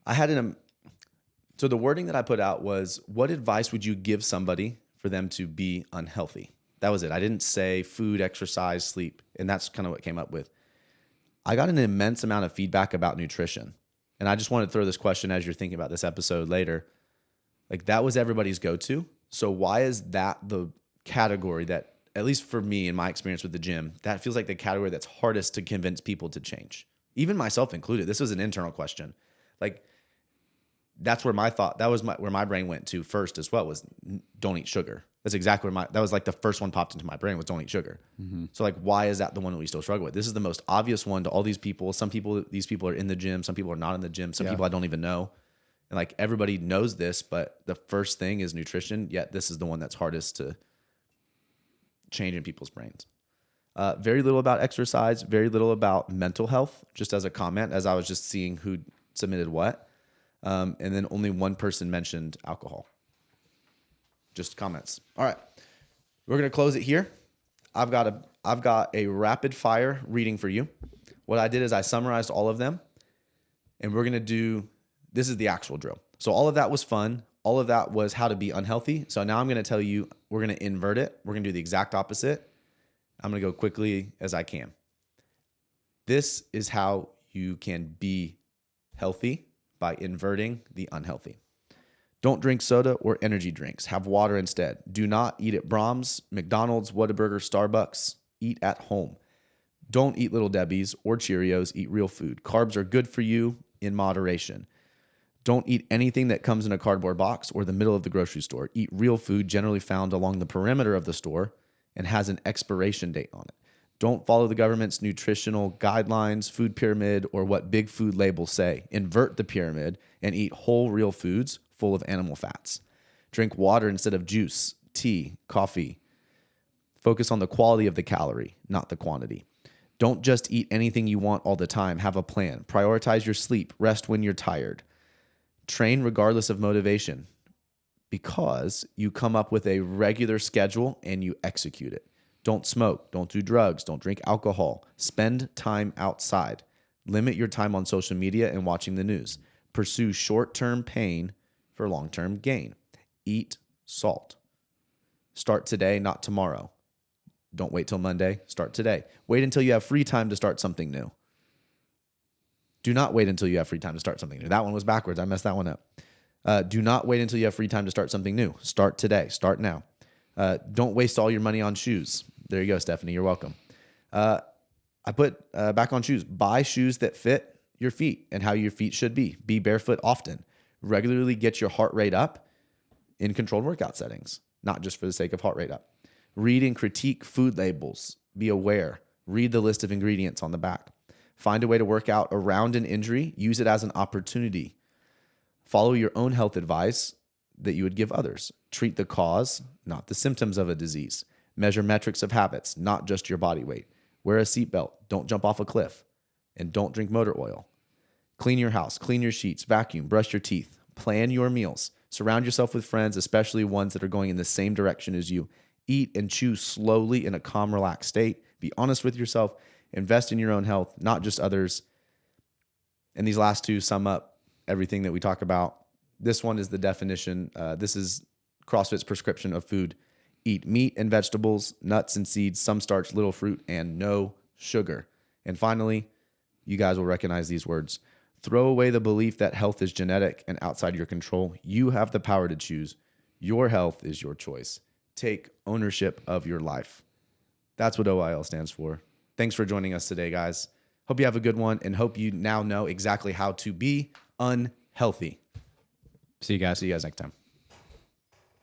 So the wording that I put out was, what advice would you give somebody for them to be unhealthy? That was it. I didn't say food, exercise, sleep, and that's kind of what came up with. I got an immense amount of feedback about nutrition, and I just wanted to throw this question as you're thinking about this episode later. Like that was everybody's go-to. So why is that the category that, at least for me in my experience with the gym, that feels like the category that's hardest to convince people to change? Even myself included. This was an internal question. Like that's where where my brain went to first as well, was don't eat sugar. That's exactly where that was like the first one popped into my brain, was don't eat sugar. So like, why is that the one that we still struggle with? This is the most obvious one to all these people. These people are in the gym. Some people are not in the gym. Some people I don't even know. And like everybody knows this, but the first thing is nutrition. Yet this is the one that's hardest to change in people's brains. Very little about exercise, very little about mental health, just as a comment, as I was just seeing who submitted what. And then only one person mentioned alcohol. Just comments. All right. We're going to close it here. I've got a rapid fire reading for you. What I did is I summarized all of them, and we're going to do, this is the actual drill. So all of that was fun. All of that was how to be unhealthy. So now I'm going to tell you, we're going to invert it. We're going to do the exact opposite. I'm going to go quickly as I can. This is how you can be healthy by inverting the unhealthy. Don't drink soda or energy drinks. Have water instead. Do not eat at Brahms, McDonald's, Whataburger, Starbucks. Eat at home. Don't eat Little Debbie's or Cheerios. Eat real food. Carbs are good for you in moderation. Don't eat anything that comes in a cardboard box or the middle of the grocery store. Eat real food generally found along the perimeter of the store and has an expiration date on it. Don't follow the government's nutritional guidelines, food pyramid, or what big food labels say. Invert the pyramid and eat whole real foods full of animal fats. Drink water instead of juice, tea, coffee. Focus on the quality of the calorie, not the quantity. Don't just eat anything you want all the time. Have a plan. Prioritize your sleep. Rest when you're tired. Train regardless of motivation because you come up with a regular schedule and you execute it. Don't smoke. Don't do drugs. Don't drink alcohol. Spend time outside. Limit your time on social media and watching the news. Pursue short-term pain for long-term gain. Eat salt. Start today, not tomorrow. Don't wait till Monday. Start today. Wait until you have free time to start something new. Do not wait until you have free time to start something new. That one was backwards. I messed that one up. Do not wait until you have free time to start something new. Start today. Start now. Don't waste all your money on shoes. There you go, Stephanie. You're welcome. I put back on shoes. Buy shoes that fit your feet and how your feet should be. Be barefoot often. Regularly get your heart rate up in controlled workout settings, not just for the sake of heart rate up. Read and critique food labels. Be aware. Read the list of ingredients on the back. Find a way to work out around an injury. Use it as an opportunity. Follow your own health advice that you would give others. Treat the cause, not the symptoms of a disease. Measure metrics of habits, not just your body weight. Wear a seatbelt. Don't jump off a cliff. And don't drink motor oil. Clean your house. Clean your sheets. Vacuum. Brush your teeth. Plan your meals. Surround yourself with friends, especially ones that are going in the same direction as you. Eat and chew slowly in a calm, relaxed state. Be honest with yourself. Invest in your own health, not just others. And these last two sum up everything that we talk about. This one is the definition. This is CrossFit's prescription of food. Eat meat and vegetables, nuts and seeds, some starch, little fruit, and no sugar. And finally, you guys will recognize these words. Throw away the belief that health is genetic and outside your control. You have the power to choose. Your health is your choice. Take ownership of your life. That's what OIL stands for. Thanks for joining us today, guys. Hope you have a good one and hope you now know exactly how to be unhealthy. See you guys. See you guys next time.